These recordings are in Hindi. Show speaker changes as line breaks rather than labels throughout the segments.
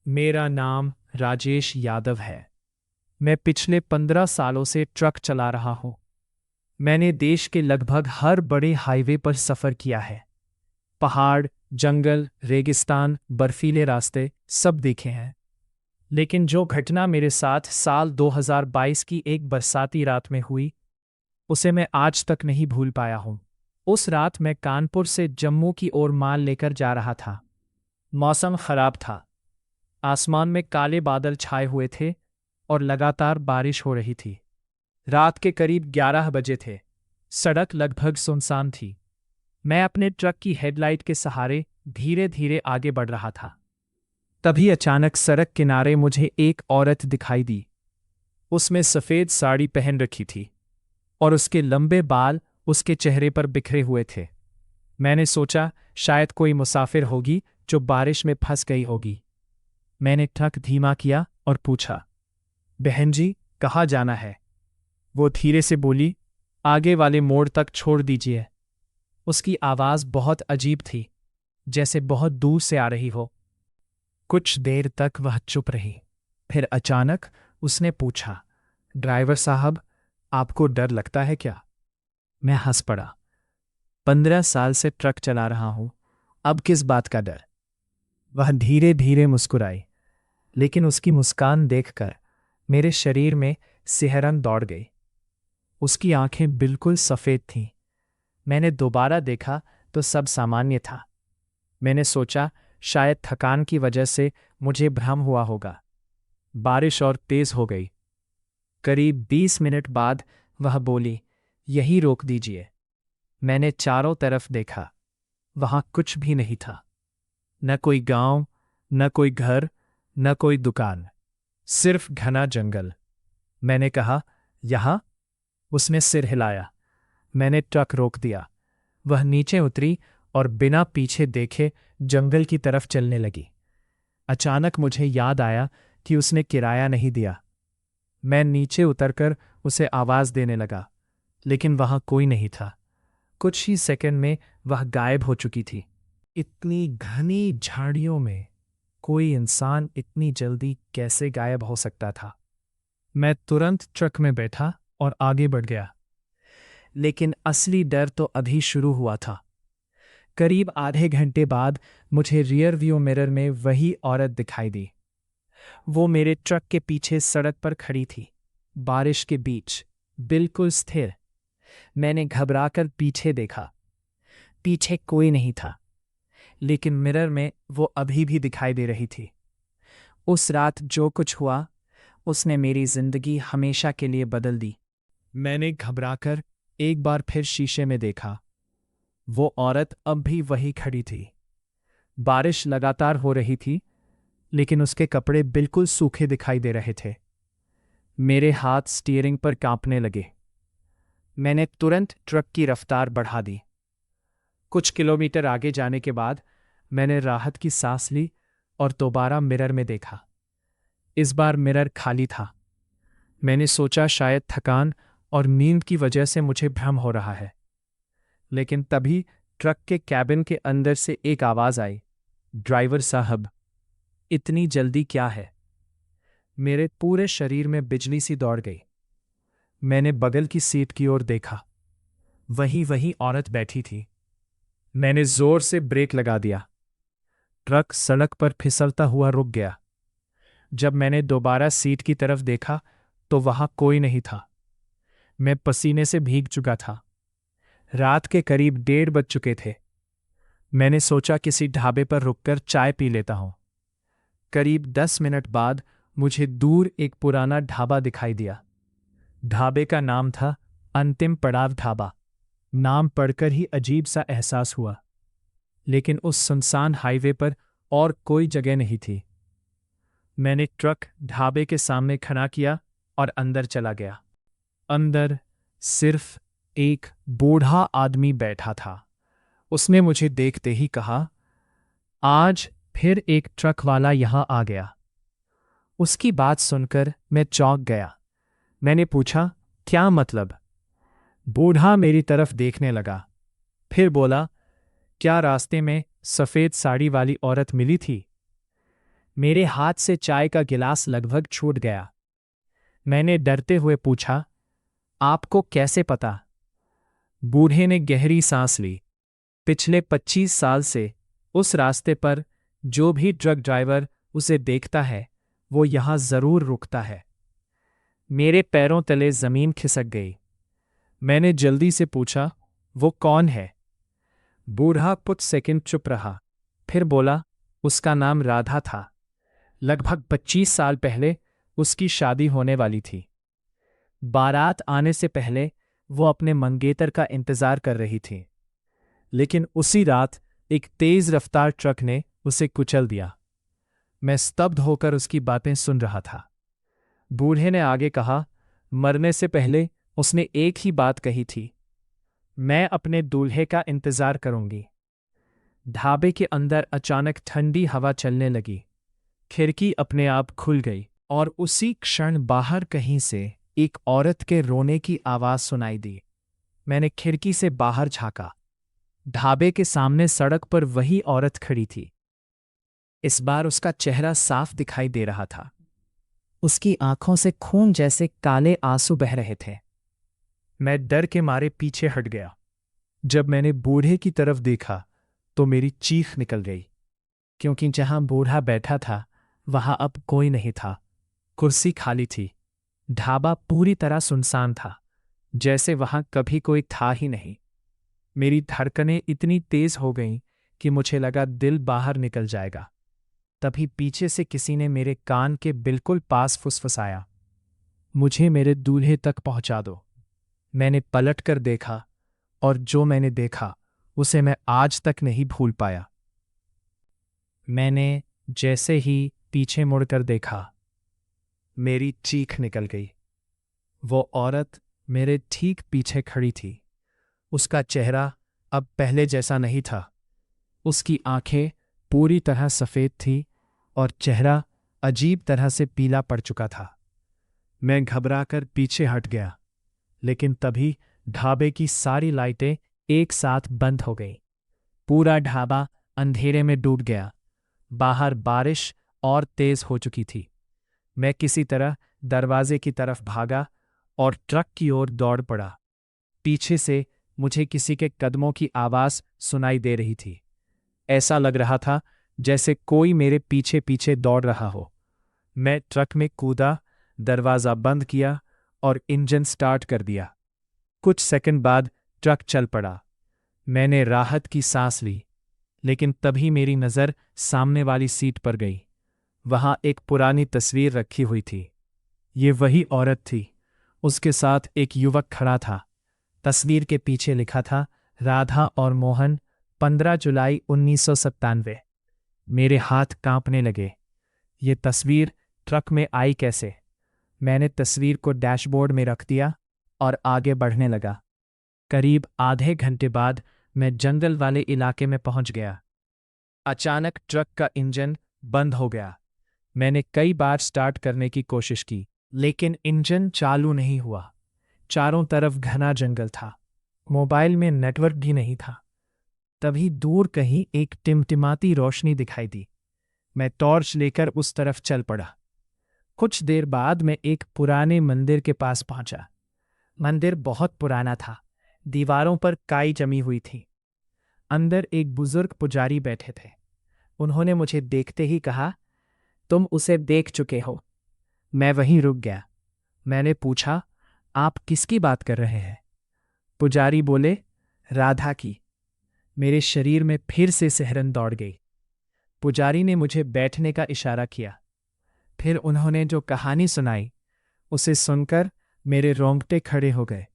मेरा नाम राजेश यादव है। मैं पिछले 15 सालों से ट्रक चला रहा हूँ। मैंने देश के लगभग हर बड़े हाईवे पर सफ़र किया है। पहाड़, जंगल, रेगिस्तान, बर्फीले रास्ते सब देखे हैं। लेकिन जो घटना मेरे साथ साल 2022 की एक बरसाती रात में हुई, उसे मैं आज तक नहीं भूल पाया हूँ। उस रात मैं कानपुर से जम्मू की ओर माल लेकर जा रहा था। मौसम खराब था। आसमान में काले बादल छाए हुए थे और लगातार बारिश हो रही थी। रात के करीब 11 बजे थे। सड़क लगभग सुनसान थी। मैं अपने ट्रक की हेडलाइट के सहारे धीरे धीरे आगे बढ़ रहा था। तभी अचानक सड़क किनारे मुझे एक औरत दिखाई दी। उसमें सफ़ेद साड़ी पहन रखी थी और उसके लंबे बाल उसके चेहरे पर बिखरे हुए थे। मैंने सोचा शायद कोई मुसाफिर होगी जो बारिश में फंस गई होगी। मैंने ट्रक धीमा किया और पूछा, बहन जी, कहाँ जाना है? वो धीरे से बोली, आगे वाले मोड़ तक छोड़ दीजिए। उसकी आवाज़ बहुत अजीब थी, जैसे बहुत दूर से आ रही हो। कुछ देर तक वह चुप रही। फिर अचानक उसने पूछा, ड्राइवर साहब, आपको डर लगता है क्या? मैं हंस पड़ा। 15 साल से ट्रक चला रहा हूं, अब किस बात का डर? वह धीरे धीरे मुस्कुराई, लेकिन उसकी मुस्कान देखकर मेरे शरीर में सिहरन दौड़ गई। उसकी आंखें बिल्कुल सफ़ेद थीं। मैंने दोबारा देखा तो सब सामान्य था। मैंने सोचा शायद थकान की वजह से मुझे भ्रम हुआ होगा। बारिश और तेज हो गई। करीब 20 मिनट बाद वह बोली, यहीं रोक दीजिए। मैंने चारों तरफ देखा। वहां कुछ भी नहीं था। न कोई गांव, न कोई घर, न कोई दुकान, सिर्फ घना जंगल। मैंने कहा, यहाँ? उसने सिर हिलाया। मैंने ट्रक रोक दिया। वह नीचे उतरी और बिना पीछे देखे जंगल की तरफ चलने लगी। अचानक मुझे याद आया कि उसने किराया नहीं दिया। मैं नीचे उतरकर उसे आवाज़ देने लगा, लेकिन वहां कोई नहीं था। कुछ ही सेकंड में वह गायब हो चुकी थी। इतनी घनी झाड़ियों में कोई इंसान इतनी जल्दी कैसे गायब हो सकता था? मैं तुरंत ट्रक में बैठा और आगे बढ़ गया। लेकिन असली डर तो अभी शुरू हुआ था। करीब आधे घंटे बाद मुझे रियर व्यू मिरर में वही औरत दिखाई दी। वो मेरे ट्रक के पीछे सड़क पर खड़ी थी, बारिश के बीच, बिल्कुल स्थिर। मैंने घबराकर पीछे देखा। पीछे कोई नहीं था, लेकिन मिरर में वो अभी भी दिखाई दे रही थी। उस रात जो कुछ हुआ, उसने मेरी जिंदगी हमेशा के लिए बदल दी। मैंने घबराकर एक बार फिर शीशे में देखा। वो औरत अब भी वही खड़ी थी। बारिश लगातार हो रही थी, लेकिन उसके कपड़े बिल्कुल सूखे दिखाई दे रहे थे। मेरे हाथ स्टीयरिंग पर कांपने लगे। मैंने तुरंत ट्रक की रफ्तार बढ़ा दी। कुछ किलोमीटर आगे जाने के बाद मैंने राहत की सांस ली और दोबारा मिरर में देखा। इस बार मिरर खाली था। मैंने सोचा शायद थकान और नींद की वजह से मुझे भ्रम हो रहा है। लेकिन तभी ट्रक के कैबिन के अंदर से एक आवाज़ आई, ड्राइवर साहब, इतनी जल्दी क्या है? मेरे पूरे शरीर में बिजली सी दौड़ गई। मैंने बगल की सीट की ओर देखा। वही औरत बैठी थी। मैंने जोर से ब्रेक लगा दिया। ट्रक सड़क पर फिसलता हुआ रुक गया। जब मैंने दोबारा सीट की तरफ देखा तो वहां कोई नहीं था। मैं पसीने से भीग चुका था। रात के करीब 1:30 बज चुके थे। मैंने सोचा किसी ढाबे पर रुककर चाय पी लेता हूं। करीब 10 मिनट बाद मुझे दूर एक पुराना ढाबा दिखाई दिया। ढाबे का नाम था अंतिम पड़ाव ढाबा। नाम पढ़कर ही अजीब सा एहसास हुआ। लेकिन उस सुनसान हाईवे पर और कोई जगह नहीं थी। मैंने ट्रक ढाबे के सामने खड़ा किया और अंदर चला गया। अंदर सिर्फ एक बूढ़ा आदमी बैठा था। उसने मुझे देखते ही कहा, आज फिर एक ट्रक वाला यहां आ गया। उसकी बात सुनकर मैं चौंक गया। मैंने पूछा, क्या मतलब? बूढ़ा मेरी तरफ देखने लगा, फिर बोला, क्या रास्ते में सफ़ेद साड़ी वाली औरत मिली थी? मेरे हाथ से चाय का गिलास लगभग छूट गया। मैंने डरते हुए पूछा, आपको कैसे पता? बूढ़े ने गहरी सांस ली। पिछले 25 साल से उस रास्ते पर जो भी ट्रक ड्राइवर उसे देखता है वो यहां जरूर रुकता है। मेरे पैरों तले जमीन खिसक गई। मैंने जल्दी से पूछा, वो कौन है? बूढ़ा कुछ सेकंड चुप रहा, फिर बोला, उसका नाम राधा था। लगभग 25 साल पहले उसकी शादी होने वाली थी। बारात आने से पहले वो अपने मंगेतर का इंतजार कर रही थी, लेकिन उसी रात एक तेज रफ्तार ट्रक ने उसे कुचल दिया। मैं स्तब्ध होकर उसकी बातें सुन रहा था। बूढ़े ने आगे कहा, मरने से पहले उसने एक ही बात कही थी, मैं अपने दूल्हे का इंतजार करूंगी। ढाबे के अंदर अचानक ठंडी हवा चलने लगी। खिड़की अपने आप खुल गई और उसी क्षण बाहर कहीं से एक औरत के रोने की आवाज सुनाई दी। मैंने खिड़की से बाहर झांका। ढाबे के सामने सड़क पर वही औरत खड़ी थी। इस बार उसका चेहरा साफ दिखाई दे रहा था। उसकी आंखों से खून जैसे काले आंसू बह रहे थे। मैं डर के मारे पीछे हट गया। जब मैंने बूढ़े की तरफ देखा तो मेरी चीख निकल गई, क्योंकि जहां बूढ़ा बैठा था वहां अब कोई नहीं था। कुर्सी खाली थी। ढाबा पूरी तरह सुनसान था, जैसे वहां कभी कोई था ही नहीं। मेरी धड़कनें इतनी तेज हो गईं कि मुझे लगा दिल बाहर निकल जाएगा। तभी पीछे से किसी ने मेरे कान के बिल्कुल पास फुसफुसाया, मुझे मेरे दूल्हे तक पहुंचा दो। मैंने पलट कर देखा और जो मैंने देखा उसे मैं आज तक नहीं भूल पाया। मैंने जैसे ही पीछे मुड़कर देखा, मेरी चीख निकल गई। वो औरत मेरे ठीक पीछे खड़ी थी। उसका चेहरा अब पहले जैसा नहीं था। उसकी आंखें पूरी तरह सफ़ेद थी और चेहरा अजीब तरह से पीला पड़ चुका था। मैं घबराकर पीछे हट गया, लेकिन तभी ढाबे की सारी लाइटें एक साथ बंद हो गईं। पूरा ढाबा अंधेरे में डूब गया। बाहर बारिश और तेज हो चुकी थी। मैं किसी तरह दरवाजे की तरफ भागा और ट्रक की ओर दौड़ पड़ा। पीछे से मुझे किसी के कदमों की आवाज़ सुनाई दे रही थी। ऐसा लग रहा था जैसे कोई मेरे पीछे पीछे दौड़ रहा हो। मैं ट्रक में कूदा, दरवाज़ा बंद किया और इंजन स्टार्ट कर दिया। कुछ सेकंड बाद ट्रक चल पड़ा। मैंने राहत की सांस ली, लेकिन तभी मेरी नज़र सामने वाली सीट पर गई। वहां एक पुरानी तस्वीर रखी हुई थी। ये वही औरत थी। उसके साथ एक युवक खड़ा था। तस्वीर के पीछे लिखा था, राधा और मोहन, 15 जुलाई 1997। मेरे हाथ कांपने लगे। ये तस्वीर ट्रक में आई कैसे? मैंने तस्वीर को डैशबोर्ड में रख दिया और आगे बढ़ने लगा। करीब आधे घंटे बाद मैं जंगल वाले इलाके में पहुंच गया। अचानक ट्रक का इंजन बंद हो गया। मैंने कई बार स्टार्ट करने की कोशिश की, लेकिन इंजन चालू नहीं हुआ। चारों तरफ घना जंगल था। मोबाइल में नेटवर्क भी नहीं था। तभी दूर कहीं एक टिमटिमाती रोशनी दिखाई दी। मैं टॉर्च लेकर उस तरफ चल पड़ा। कुछ देर बाद मैं एक पुराने मंदिर के पास पहुंचा। मंदिर बहुत पुराना था। दीवारों पर काई जमी हुई थी। अंदर एक बुजुर्ग पुजारी बैठे थे। उन्होंने मुझे देखते ही कहा, तुम उसे देख चुके हो। मैं वहीं रुक गया। मैंने पूछा, आप किसकी बात कर रहे हैं? पुजारी बोले, राधा की। मेरे शरीर में फिर से सिहरन दौड़ गई। पुजारी ने मुझे बैठने का इशारा किया। फिर उन्होंने जो कहानी सुनाई, उसे सुनकर मेरे रोंगटे खड़े हो गए।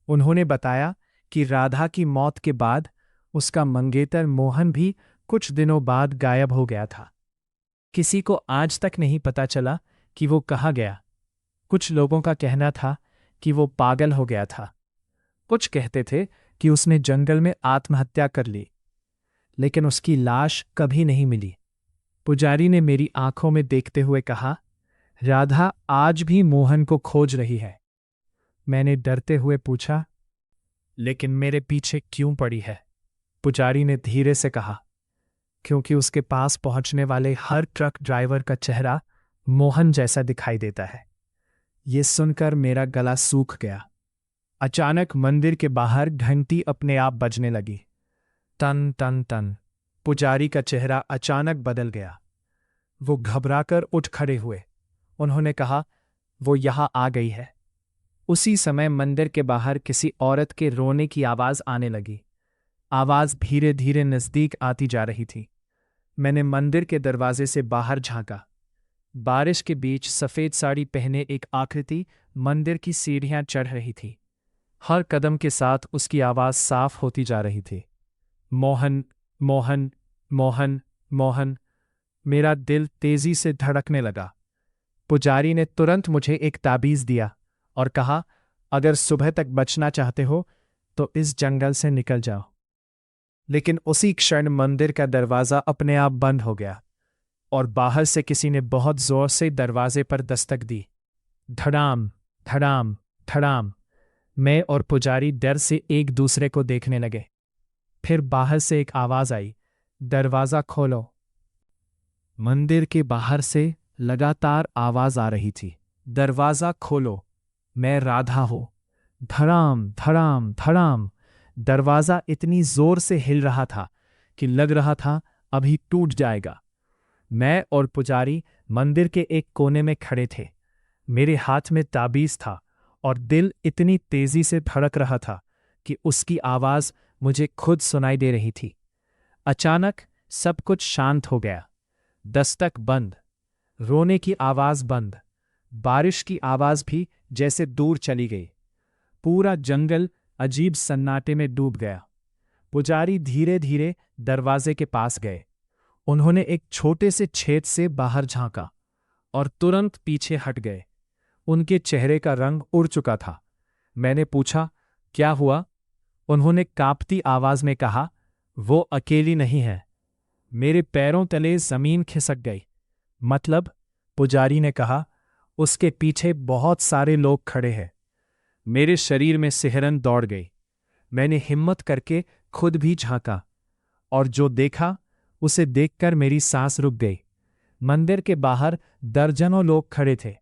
उन्होंने बताया कि राधा की मौत के बाद उसका मंगेतर मोहन भी कुछ दिनों बाद गायब हो गया था। किसी को आज तक नहीं पता चला कि वो कहाँ गया। कुछ लोगों का कहना था कि वो पागल हो गया था। कुछ कहते थे कि उसने जंगल में आत्महत्या कर ली, लेकिन उसकी लाश कभी नहीं मिली। पुजारी ने मेरी आंखों में देखते हुए कहा, राधा आज भी मोहन को खोज रही है। मैंने डरते हुए पूछा, लेकिन मेरे पीछे क्यों पड़ी है? पुजारी ने धीरे से कहा, क्योंकि उसके पास पहुंचने वाले हर ट्रक ड्राइवर का चेहरा मोहन जैसा दिखाई देता है। ये सुनकर मेरा गला सूख गया। अचानक मंदिर के बाहर घंटी अपने आप बजने लगी। टन टन टन। पुजारी का चेहरा अचानक बदल गया। वो घबराकर उठ खड़े हुए। उन्होंने कहा, वो यहां आ गई है। उसी समय मंदिर के बाहर किसी औरत के रोने की आवाज आने लगी। आवाज धीरे धीरे नजदीक आती जा रही थी। मैंने मंदिर के दरवाजे से बाहर झांका। बारिश के बीच सफेद साड़ी पहने एक आकृति मंदिर की सीढ़ियां चढ़ रही थी। हर कदम के साथ उसकी आवाज साफ होती जा रही थी। मोहन, मोहन, मोहन, मोहन। मेरा दिल तेजी से धड़कने लगा। पुजारी ने तुरंत मुझे एक ताबीज दिया और कहा, अगर सुबह तक बचना चाहते हो तो इस जंगल से निकल जाओ। लेकिन उसी क्षण मंदिर का दरवाजा अपने आप बंद हो गया और बाहर से किसी ने बहुत जोर से दरवाजे पर दस्तक दी। धड़ाम, धड़ाम, धड़ाम। मैं और पुजारी डर से एक दूसरे को देखने लगे। फिर बाहर से एक आवाज आई, दरवाजा खोलो। मंदिर के बाहर से लगातार आवाज आ रही थी, दरवाजा खोलो, मैं राधा हूं। धड़ाम, धड़ाम, धड़ाम। दरवाजा इतनी जोर से हिल रहा था कि लग रहा था अभी टूट जाएगा। मैं और पुजारी मंदिर के एक कोने में खड़े थे। मेरे हाथ में ताबीज था और दिल इतनी तेजी से धड़क रहा था कि उसकी आवाज मुझे खुद सुनाई दे रही थी। अचानक सब कुछ शांत हो गया। दस्तक बंद, रोने की आवाज बंद, बारिश की आवाज भी जैसे दूर चली गई। पूरा जंगल अजीब सन्नाटे में डूब गया। पुजारी धीरे धीरे दरवाजे के पास गए। उन्होंने एक छोटे से छेद से बाहर झांका और तुरंत पीछे हट गए। उनके चेहरे का रंग उड़ चुका था। मैंने पूछा, क्या हुआ? उन्होंने कांपती आवाज में कहा, वो अकेली नहीं है। मेरे पैरों तले जमीन खिसक गई। मतलब? पुजारी ने कहा, उसके पीछे बहुत सारे लोग खड़े हैं। मेरे शरीर में सिहरन दौड़ गई। मैंने हिम्मत करके खुद भी झांका और जो देखा उसे देखकर मेरी सांस रुक गई। मंदिर के बाहर दर्जनों लोग खड़े थे,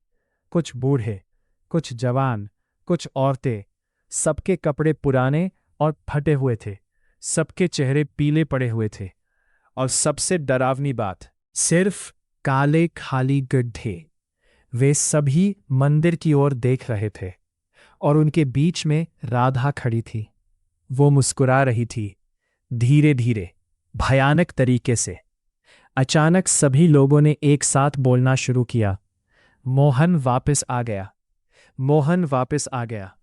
कुछ बूढ़े, कुछ जवान, कुछ औरतें। सबके कपड़े पुराने और फटे हुए थे। सबके चेहरे पीले पड़े हुए थे और सबसे डरावनी बात, सिर्फ काले खाली गड्ढे। वे सभी मंदिर की ओर देख रहे थे और उनके बीच में राधा खड़ी थी। वो मुस्कुरा रही थी, धीरे धीरे, भयानक तरीके से। अचानक सभी लोगों ने एक साथ बोलना शुरू किया, मोहन वापस आ गया, मोहन वापस आ गया,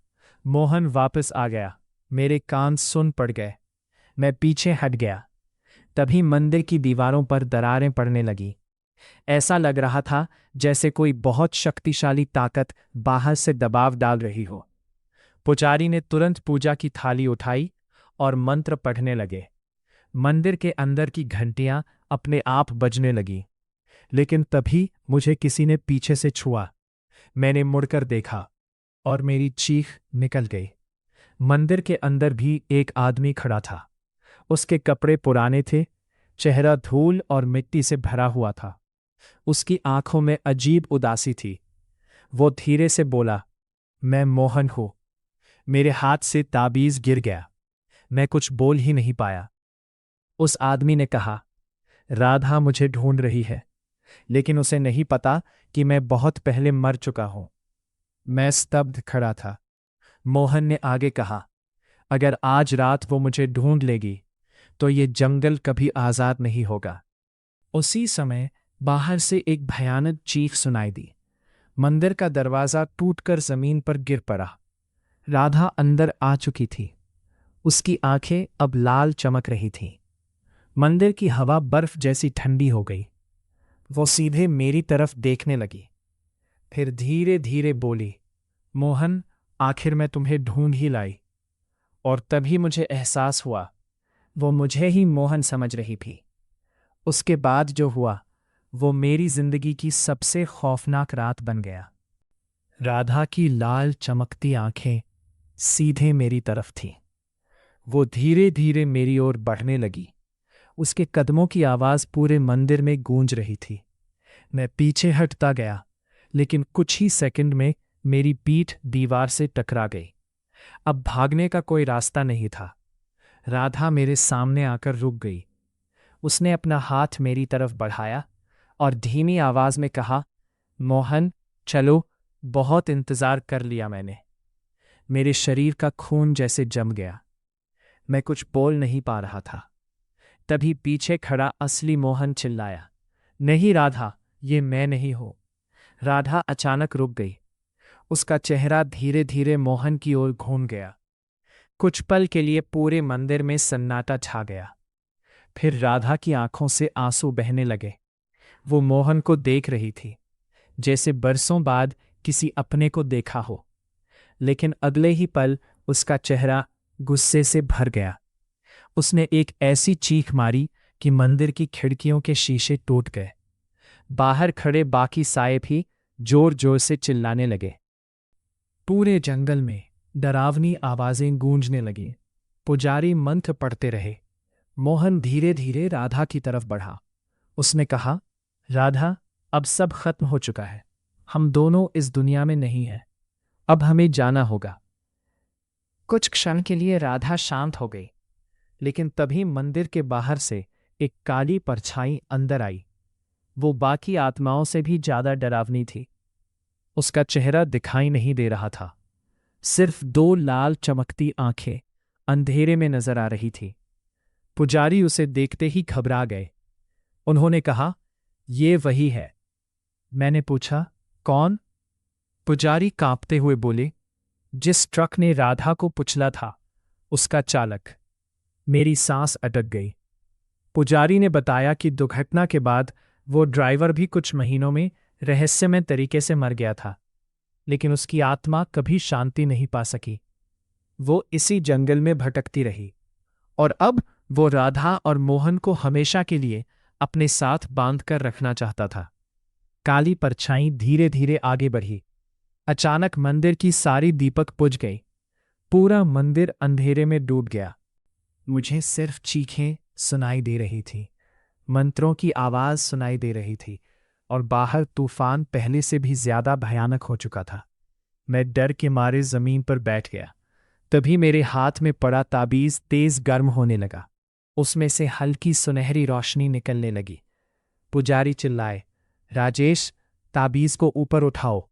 मोहन वापस आ गया। मेरे कान सुन पड़ गए। मैं पीछे हट गया। तभी मंदिर की दीवारों पर दरारें पड़ने लगीं। ऐसा लग रहा था जैसे कोई बहुत शक्तिशाली ताकत बाहर से दबाव डाल रही हो। पुजारी ने तुरंत पूजा की थाली उठाई और मंत्र पढ़ने लगे। मंदिर के अंदर की घंटियां अपने आप बजने लगीं। लेकिन तभी मुझे किसी ने पीछे से छुआ। मैंने मुड़कर देखा और मेरी चीख निकल गई। मंदिर के अंदर भी एक आदमी खड़ा था। उसके कपड़े पुराने थे, चेहरा धूल और मिट्टी से भरा हुआ था। उसकी आंखों में अजीब उदासी थी। वो धीरे से बोला, मैं मोहन हूं। मेरे हाथ से ताबीज गिर गया। मैं कुछ बोल ही नहीं पाया। उस आदमी ने कहा, राधा मुझे ढूंढ रही है, लेकिन उसे नहीं पता कि मैं बहुत पहले मर चुका हूं। मैं स्तब्ध खड़ा था। मोहन ने आगे कहा, अगर आज रात वो मुझे ढूंढ लेगी तो ये जंगल कभी आजाद नहीं होगा। उसी समय बाहर से एक भयानक चीख सुनाई दी। मंदिर का दरवाजा टूटकर जमीन पर गिर पड़ा। राधा अंदर आ चुकी थी। उसकी आंखें अब लाल चमक रही थीं। मंदिर की हवा बर्फ जैसी ठंडी हो गई। वो सीधे मेरी तरफ देखने लगी। फिर धीरे धीरे बोली, मोहन, आखिर मैं तुम्हें ढूंढ ही लाई। और तभी मुझे एहसास हुआ, वो मुझे ही मोहन समझ रही थी। उसके बाद जो हुआ वो मेरी जिंदगी की सबसे खौफनाक रात बन गया। राधा की लाल चमकती आंखें सीधे मेरी तरफ थीं। वो धीरे धीरे मेरी ओर बढ़ने लगी। उसके कदमों की आवाज पूरे मंदिर में गूंज रही थी। मैं पीछे हटता गया, लेकिन कुछ ही सेकंड में मेरी पीठ दीवार से टकरा गई। अब भागने का कोई रास्ता नहीं था। राधा मेरे सामने आकर रुक गई। उसने अपना हाथ मेरी तरफ बढ़ाया और धीमी आवाज में कहा, मोहन, चलो, बहुत इंतजार कर लिया मैंने। मेरे शरीर का खून जैसे जम गया। मैं कुछ बोल नहीं पा रहा था। तभी पीछे खड़ा असली मोहन चिल्लाया, नहीं राधा, ये मैं नहीं हूं। राधा अचानक रुक गई। उसका चेहरा धीरे धीरे मोहन की ओर घूम गया। कुछ पल के लिए पूरे मंदिर में सन्नाटा छा गया। फिर राधा की आंखों से आंसू बहने लगे। वो मोहन को देख रही थी, जैसे बरसों बाद किसी अपने को देखा हो। लेकिन अगले ही पल उसका चेहरा गुस्से से भर गया। उसने एक ऐसी चीख मारी कि मंदिर की खिड़कियों के शीशे टूट गए। बाहर खड़े बाकी साये भी जोर जोर से चिल्लाने लगे। पूरे जंगल में डरावनी आवाजें गूंजने लगीं। पुजारी मंत्र पढ़ते रहे। मोहन धीरे धीरे राधा की तरफ बढ़ा। उसने कहा, राधा, अब सब खत्म हो चुका है। हम दोनों इस दुनिया में नहीं हैं। अब हमें जाना होगा। कुछ क्षण के लिए राधा शांत हो गई, लेकिन तभी मंदिर के बाहर से एक काली परछाई अंदर आई। वो बाकी आत्माओं से भी ज्यादा डरावनी थी। उसका चेहरा दिखाई नहीं दे रहा था। सिर्फ दो लाल चमकती आंखें अंधेरे में नजर आ रही थी। पुजारी उसे देखते ही घबरा गए। उन्होंने कहा, ये वही है। मैंने पूछा, कौन? पुजारी कांपते हुए बोले, जिस ट्रक ने राधा को कुचला था, उसका चालक। मेरी सांस अटक गई। पुजारी ने बताया कि दुर्घटना के बाद वो ड्राइवर भी कुछ महीनों में रहस्यमय तरीके से मर गया था, लेकिन उसकी आत्मा कभी शांति नहीं पा सकी। वो इसी जंगल में भटकती रही और अब वो राधा और मोहन को हमेशा के लिए अपने साथ बांध कर रखना चाहता था। काली परछाई धीरे धीरे आगे बढ़ी। अचानक मंदिर की सारी दीपक बुझ गई। पूरा मंदिर अंधेरे में डूब गया। मुझे सिर्फ चीखें सुनाई दे रही थी, मंत्रों की आवाज सुनाई दे रही थी, और बाहर तूफान पहले से भी ज्यादा भयानक हो चुका था। मैं डर के मारे जमीन पर बैठ गया। तभी मेरे हाथ में पड़ा ताबीज तेज गर्म होने लगा। उसमें से हल्की सुनहरी रोशनी निकलने लगी। पुजारी चिल्लाए, राजेश, ताबीज को ऊपर उठाओ।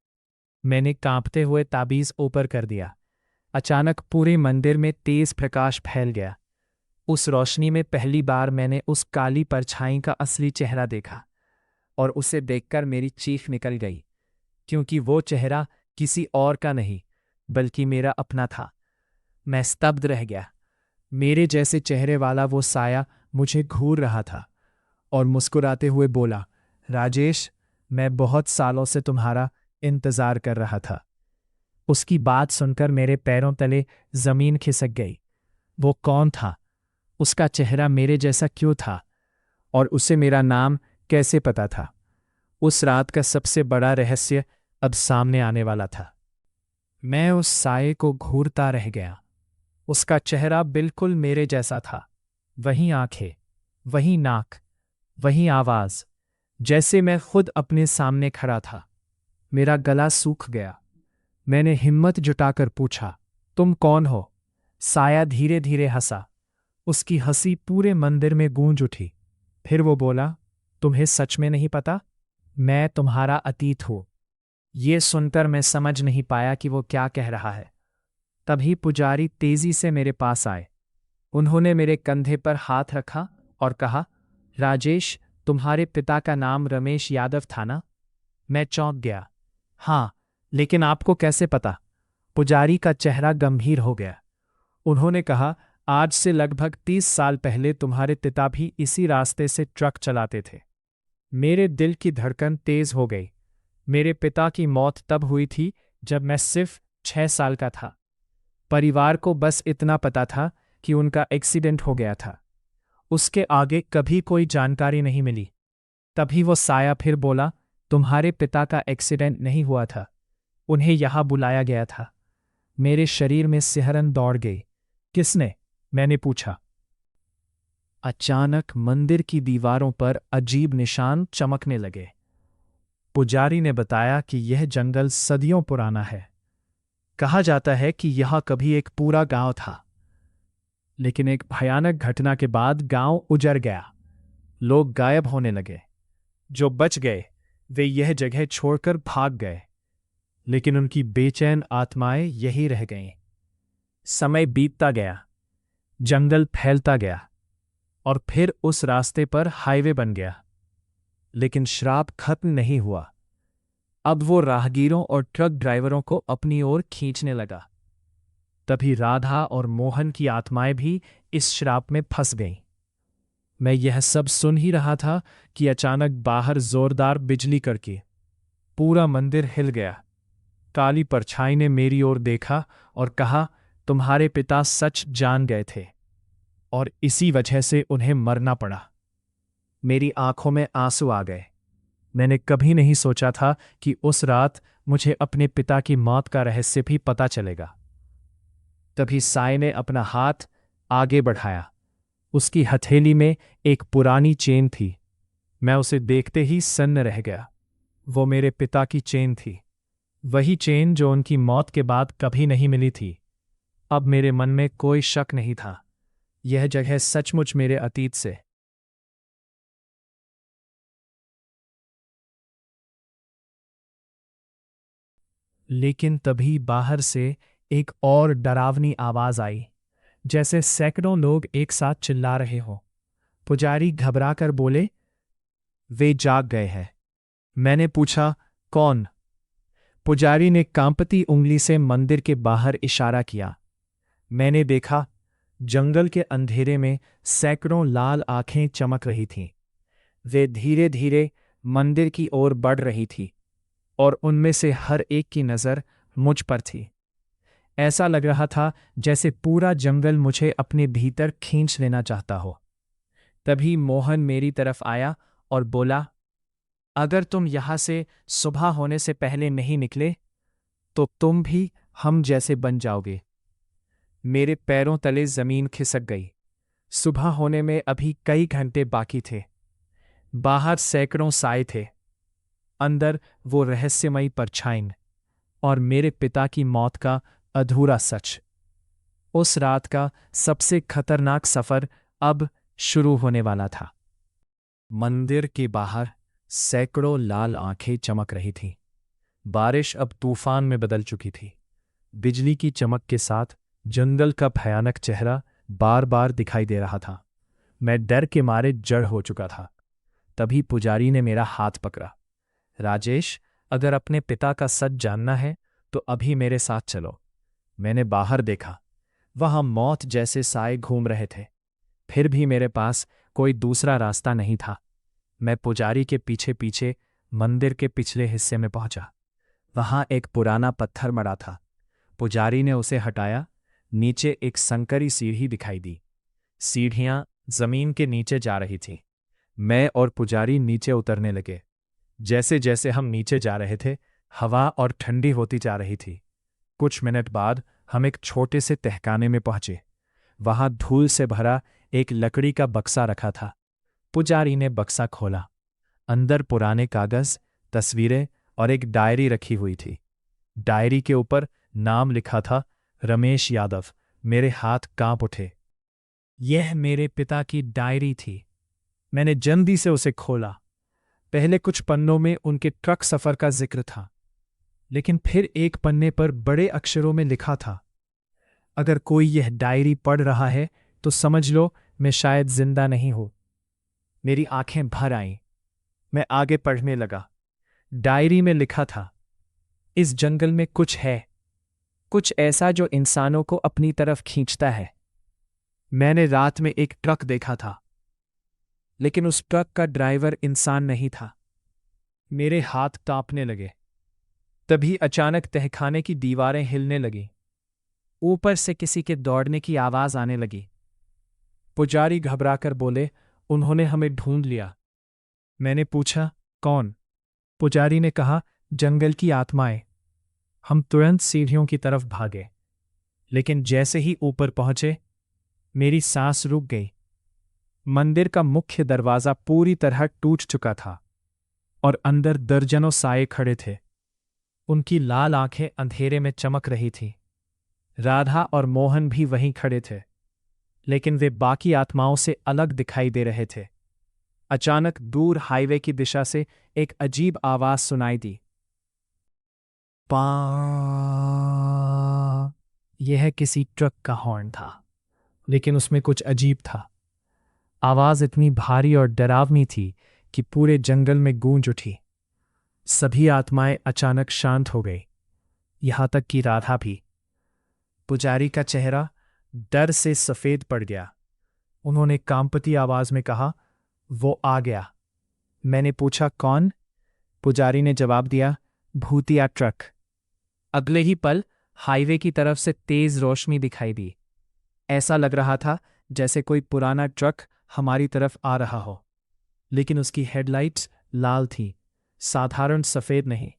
मैंने कांपते हुए ताबीज ऊपर कर दिया। अचानक पूरे मंदिर में तेज प्रकाश फैल गया। उस रोशनी में पहली बार मैंने उस काली परछाई का असली चेहरा देखा, और उसे देखकर मेरी चीख निकल गई, क्योंकि वो चेहरा किसी और का नहीं बल्कि मेरा अपना था। मैं स्तब्ध रह गया। मेरे जैसे चेहरे वाला वो साया मुझे घूर रहा था और मुस्कुराते हुए बोला, राजेश, मैं बहुत सालों से तुम्हारा इंतजार कर रहा था। उसकी बात सुनकर मेरे पैरों तले जमीन खिसक गई। वो कौन था? उसका चेहरा मेरे जैसा क्यों था? और उसे मेरा नाम कैसे पता था? उस रात का सबसे बड़ा रहस्य अब सामने आने वाला था। मैं उस साये को घूरता रह गया। उसका चेहरा बिल्कुल मेरे जैसा था। वही आंखें, वही नाक, वही आवाज, जैसे मैं खुद अपने सामने खड़ा था। मेरा गला सूख गया। मैंने हिम्मत जुटाकर पूछा, तुम कौन हो? साया धीरे धीरे हंसा। उसकी हंसी पूरे मंदिर में गूंज उठी। फिर वो बोला, तुम्हें सच में नहीं पता? मैं तुम्हारा अतीत हूं। ये सुनकर मैं समझ नहीं पाया कि वो क्या कह रहा है। तभी पुजारी तेजी से मेरे पास आए। उन्होंने मेरे कंधे पर हाथ रखा और कहा, राजेश, तुम्हारे पिता का नाम रमेश यादव था ना? मैं चौंक गया। हाँ, लेकिन आपको कैसे पता? पुजारी का चेहरा गंभीर हो गया। उन्होंने कहा, आज से लगभग 30 साल पहले तुम्हारे पिता भी इसी रास्ते से ट्रक चलाते थे। मेरे दिल की धड़कन तेज हो गई। मेरे पिता की मौत तब हुई थी जब मैं सिर्फ 6 साल का था। परिवार को बस इतना पता था कि उनका एक्सीडेंट हो गया था। उसके आगे कभी कोई जानकारी नहीं मिली। तभी वो साया फिर बोला, तुम्हारे पिता का एक्सीडेंट नहीं हुआ था, उन्हें यहां बुलाया गया था। मेरे शरीर में सिहरन दौड़ गई। किसने? मैंने पूछा। अचानक मंदिर की दीवारों पर अजीब निशान चमकने लगे। पुजारी ने बताया कि यह जंगल सदियों पुराना है। कहा जाता है कि यह कभी एक पूरा गांव था, लेकिन एक भयानक घटना के बाद गांव उजड़ गया। लोग गायब होने लगे। जो बच गए वे यह जगह छोड़कर भाग गए, लेकिन उनकी बेचैन आत्माएं यही रह गईं। समय बीतता गया, जंगल फैलता गया और फिर उस रास्ते पर हाईवे बन गया। लेकिन श्राप खत्म नहीं हुआ। अब वो राहगीरों और ट्रक ड्राइवरों को अपनी ओर खींचने लगा। तभी राधा और मोहन की आत्माएं भी इस श्राप में फंस गईं। मैं यह सब सुन ही रहा था कि अचानक बाहर जोरदार बिजली कड़की। पूरा मंदिर हिल गया। काली परछाई ने मेरी ओर देखा और कहा, तुम्हारे पिता सच जान गए थे और इसी वजह से उन्हें मरना पड़ा। मेरी आंखों में आंसू आ गए। मैंने कभी नहीं सोचा था कि उस रात मुझे अपने पिता की मौत का रहस्य भी पता चलेगा। तभी साई ने अपना हाथ आगे बढ़ाया। उसकी हथेली में एक पुरानी चेन थी। मैं उसे देखते ही सन्न रह गया। वो मेरे पिता की चेन थी, वही चेन जो उनकी मौत के बाद कभी नहीं मिली थी। अब मेरे मन में कोई शक नहीं था, यह जगह सचमुच मेरे अतीत से। लेकिन तभी बाहर से एक और डरावनी आवाज आई, जैसे सैकड़ों लोग एक साथ चिल्ला रहे हों। पुजारी घबराकर बोले, वे जाग गए हैं। मैंने पूछा, कौन? पुजारी ने कांपती उंगली से मंदिर के बाहर इशारा किया। मैंने देखा, जंगल के अंधेरे में सैकड़ों लाल आंखें चमक रही थीं। वे धीरे धीरे मंदिर की ओर बढ़ रही थी और उनमें से हर एक की नज़र मुझ पर थी। ऐसा लग रहा था जैसे पूरा जंगल मुझे अपने भीतर खींच लेना चाहता हो। तभी मोहन मेरी तरफ आया और बोला, अगर तुम यहां से सुबह होने से पहले नहीं निकले तो तुम भी हम जैसे बन जाओगे। मेरे पैरों तले जमीन खिसक गई। सुबह होने में अभी कई घंटे बाकी थे। बाहर सैकड़ों साए थे, अंदर वो रहस्यमयी परछाई और मेरे पिता की मौत का अधूरा सच। उस रात का सबसे खतरनाक सफर अब शुरू होने वाला था। मंदिर के बाहर सैकड़ों लाल आंखें चमक रही थीं। बारिश अब तूफान में बदल चुकी थी। बिजली की चमक के साथ जंगल का भयानक चेहरा बार बार दिखाई दे रहा था। मैं डर के मारे जड़ हो चुका था। तभी पुजारी ने मेरा हाथ पकड़ा। राजेश, अगर अपने पिता का सच जानना है तो अभी मेरे साथ चलो। मैंने बाहर देखा, वहां मौत जैसे साए घूम रहे थे। फिर भी मेरे पास कोई दूसरा रास्ता नहीं था। मैं पुजारी के पीछे पीछे मंदिर के पिछले हिस्से में पहुंचा। वहां एक पुराना पत्थर मड़ा था। पुजारी ने उसे हटाया। नीचे एक संकरी सीढ़ी दिखाई दी। सीढ़ियां जमीन के नीचे जा रही थीं। मैं और पुजारी नीचे उतरने लगे। जैसे जैसे हम नीचे जा रहे थे, हवा और ठंडी होती जा रही थी। कुछ मिनट बाद हम एक छोटे से तहखाने में पहुंचे। वहां धूल से भरा एक लकड़ी का बक्सा रखा था। पुजारी ने बक्सा खोला। अंदर पुराने कागज, तस्वीरें और एक डायरी रखी हुई थी। डायरी के ऊपर नाम लिखा था, रमेश यादव। मेरे हाथ कांप उठे। यह मेरे पिता की डायरी थी। मैंने जल्दी से उसे खोला। पहले कुछ पन्नों में उनके ट्रक सफर का जिक्र था, लेकिन फिर एक पन्ने पर बड़े अक्षरों में लिखा था, अगर कोई यह डायरी पढ़ रहा है तो समझ लो मैं शायद जिंदा नहीं हूं। मेरी आंखें भर आईं। मैं आगे पढ़ने लगा। डायरी में लिखा था, इस जंगल में कुछ है, कुछ ऐसा जो इंसानों को अपनी तरफ खींचता है। मैंने रात में एक ट्रक देखा था, लेकिन उस ट्रक का ड्राइवर इंसान नहीं था। मेरे हाथ कांपने लगे। तभी अचानक तहखाने की दीवारें हिलने लगीं। ऊपर से किसी के दौड़ने की आवाज आने लगी। पुजारी घबराकर बोले, उन्होंने हमें ढूंढ लिया। मैंने पूछा, कौन? पुजारी ने कहा, जंगल की आत्माएं। हम तुरंत सीढ़ियों की तरफ भागे, लेकिन जैसे ही ऊपर पहुंचे मेरी सांस रुक गई। मंदिर का मुख्य दरवाजा पूरी तरह टूट चुका था और अंदर दर्जनों साए खड़े थे। उनकी लाल आंखें अंधेरे में चमक रही थीं। राधा और मोहन भी वहीं खड़े थे, लेकिन वे बाकी आत्माओं से अलग दिखाई दे रहे थे। अचानक दूर हाईवे की दिशा से एक अजीब आवाज सुनाई दी। पा। यह किसी ट्रक का हॉर्न था, लेकिन उसमें कुछ अजीब था। आवाज इतनी भारी और डरावनी थी कि पूरे जंगल में गूंज उठी। सभी आत्माएं अचानक शांत हो गई, यहां तक कि राधा भी। पुजारी का चेहरा डर से सफेद पड़ गया। उन्होंने कांपती आवाज में कहा, वो आ गया। मैंने पूछा, कौन? पुजारी ने जवाब दिया, भूतिया ट्रक। अगले ही पल हाईवे की तरफ से तेज रोशनी दिखाई दी। ऐसा लग रहा था जैसे कोई पुराना ट्रक हमारी तरफ आ रहा हो, लेकिन उसकी हेडलाइट्स लाल थीं, साधारण सफेद नहीं।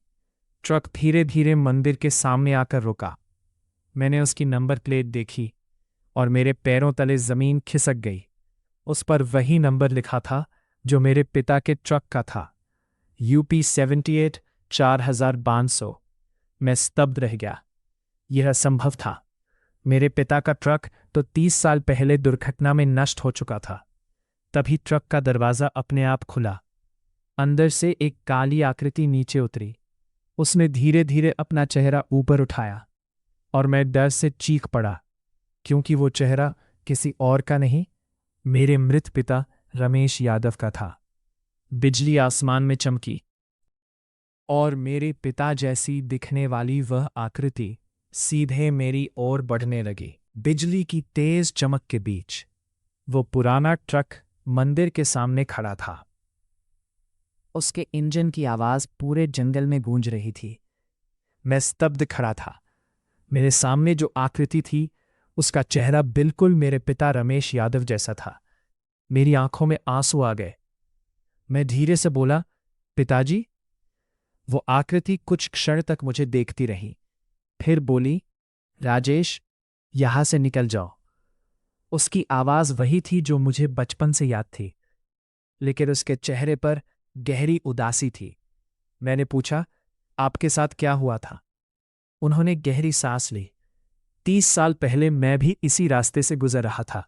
ट्रक धीरे धीरे मंदिर के सामने आकर रुका। मैंने उसकी नंबर प्लेट देखी और मेरे पैरों तले जमीन खिसक गई। उस पर वही नंबर लिखा था जो मेरे पिता के ट्रक का था, UP 78 4500। मैं स्तब्ध रह गया। यह असंभव था। मेरे पिता का ट्रक तो 30 साल पहले दुर्घटना में नष्ट हो चुका था। तभी ट्रक का दरवाजा अपने आप खुला। अंदर से एक काली आकृति नीचे उतरी। उसने धीरे धीरे अपना चेहरा ऊपर उठाया और मैं डर से चीख पड़ा, क्योंकि वो चेहरा किसी और का नहीं, मेरे मृत पिता रमेश यादव का था। बिजली आसमान में चमकी और मेरे पिता जैसी दिखने वाली वह आकृति सीधे मेरी ओर बढ़ने लगी। बिजली की तेज चमक के बीच वो पुराना ट्रक मंदिर के सामने खड़ा था। उसके इंजन की आवाज पूरे जंगल में गूंज रही थी। मैं स्तब्ध खड़ा था। मेरे सामने जो आकृति थी, उसका चेहरा बिल्कुल मेरे पिता रमेश यादव जैसा था। मेरी आंखों में आंसू आ गए। मैं धीरे से बोला, पिताजी। वो आकृति कुछ क्षण तक मुझे देखती रही, फिर बोली, राजेश, यहां से निकल जाओ। उसकी आवाज वही थी जो मुझे बचपन से याद थी, लेकिन उसके चेहरे पर गहरी उदासी थी। मैंने पूछा, आपके साथ क्या हुआ था? उन्होंने गहरी सांस ली। 30 साल पहले मैं भी इसी रास्ते से गुजर रहा था।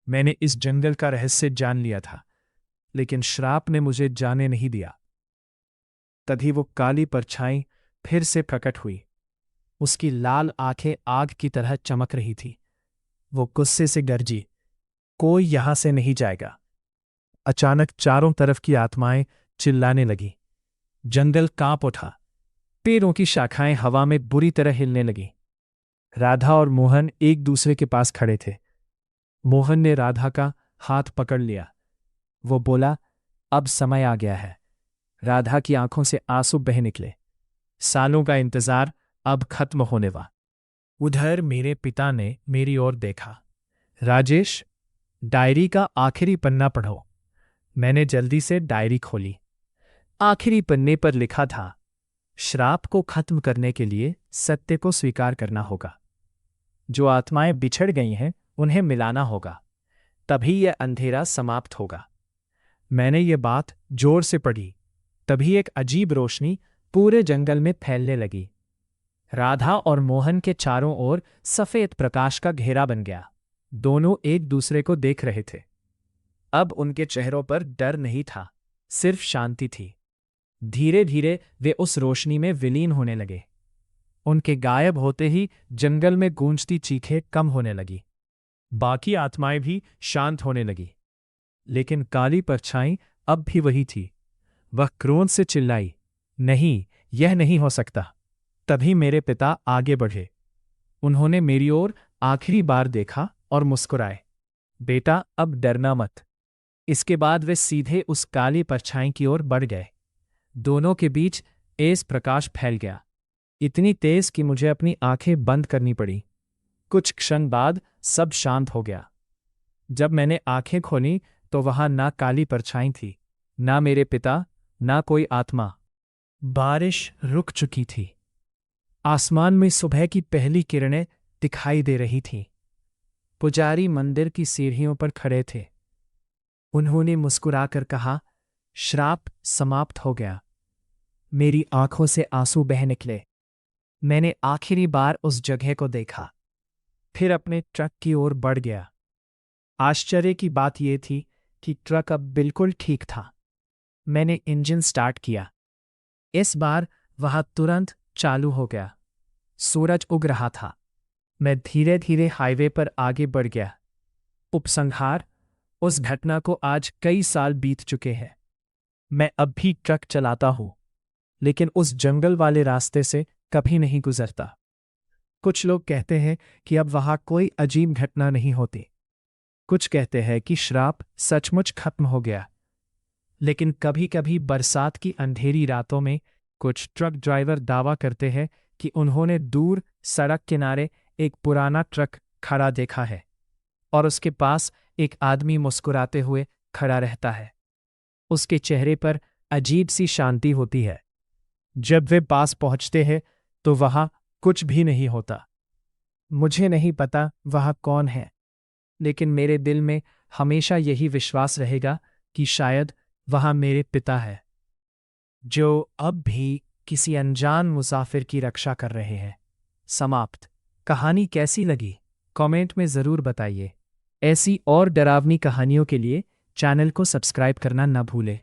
मैंने इस जंगल का रहस्य जान लिया था, लेकिन श्राप ने मुझे जाने नहीं दिया। तभी वो काली परछाई फिर से प्रकट हुई। उसकी लाल आंखें आग की तरह चमक रही थी। वो गुस्से से गरजी, कोई यहां से नहीं जाएगा। अचानक चारों तरफ की आत्माएं चिल्लाने लगी। जंगल कांप उठा। पेड़ों की शाखाएं हवा में बुरी तरह हिलने लगी। राधा और मोहन एक दूसरे के पास खड़े थे। मोहन ने राधा का हाथ पकड़ लिया। वो बोला, अब समय आ गया है। राधा की आंखों से आंसू बह निकले। सालों का इंतजार अब खत्म होने वाला। उधर मेरे पिता ने मेरी ओर देखा। राजेश, डायरी का आखिरी पन्ना पढ़ो। मैंने जल्दी से डायरी खोली। आखिरी पन्ने पर लिखा था, श्राप को खत्म करने के लिए सत्य को स्वीकार करना होगा। जो आत्माएं बिछड़ गई हैं उन्हें मिलाना होगा, तभी यह अंधेरा समाप्त होगा। मैंने ये बात जोर से पढ़ी। तभी एक अजीब रोशनी पूरे जंगल में फैलने लगी। राधा और मोहन के चारों ओर सफेद प्रकाश का घेरा बन गया। दोनों एक दूसरे को देख रहे थे। अब उनके चेहरों पर डर नहीं था, सिर्फ शांति थी। धीरे धीरे वे उस रोशनी में विलीन होने लगे। उनके गायब होते ही जंगल में गूंजती चीखें कम होने लगी। बाकी आत्माएं भी शांत होने लगी, लेकिन काली परछाई अब भी वही थी। वह क्रोध से चिल्लाई, नहीं, यह नहीं हो सकता। तभी मेरे पिता आगे बढ़े। उन्होंने मेरी ओर आखिरी बार देखा और मुस्कुराए, बेटा, अब डरना मत। इसके बाद वे सीधे उस काली परछाई की ओर बढ़ गए। दोनों के बीच तेज प्रकाश फैल गया, इतनी तेज कि मुझे अपनी आंखें बंद करनी पड़ी। कुछ क्षण बाद सब शांत हो गया। जब मैंने आंखें खोली तो वहां ना काली परछाई थी, ना मेरे पिता, ना कोई आत्मा। बारिश रुक चुकी थी। आसमान में सुबह की पहली किरणें दिखाई दे रही थीं। पुजारी मंदिर की सीढ़ियों पर खड़े थे। उन्होंने मुस्कुराकर कहा, श्राप समाप्त हो गया। मेरी आंखों से आंसू बह निकले। मैंने आखिरी बार उस जगह को देखा, फिर अपने ट्रक की ओर बढ़ गया। आश्चर्य की बात यह थी कि ट्रक अब बिल्कुल ठीक था। मैंने इंजन स्टार्ट किया। इस बार वह तुरंत चालू हो गया। सूरज उग रहा था। मैं धीरे धीरे हाईवे पर आगे बढ़ गया। उपसंहार, उस घटना को आज कई साल बीत चुके हैं। मैं अब भी ट्रक चलाता हूं, लेकिन उस जंगल वाले रास्ते से कभी नहीं गुजरता। कुछ लोग कहते हैं कि अब वहां कोई अजीब घटना नहीं होती। कुछ कहते हैं कि श्राप सचमुच खत्म हो गया। लेकिन कभी कभी बरसात की अंधेरी रातों में कुछ ट्रक ड्राइवर दावा करते हैं कि उन्होंने दूर सड़क किनारे एक पुराना ट्रक खड़ा देखा है और उसके पास एक आदमी मुस्कुराते हुए खड़ा रहता है। उसके चेहरे पर अजीब सी शांति होती है। जब वे पास पहुंचते हैं तो वहां कुछ भी नहीं होता। मुझे नहीं पता वह कौन है, लेकिन मेरे दिल में हमेशा यही विश्वास रहेगा कि शायद वह मेरे पिता है, जो अब भी किसी अनजान मुसाफिर की रक्षा कर रहे हैं। समाप्त। कहानी कैसी लगी कमेंट में ज़रूर बताइए। ऐसी और डरावनी कहानियों के लिए चैनल को सब्सक्राइब करना न भूलें।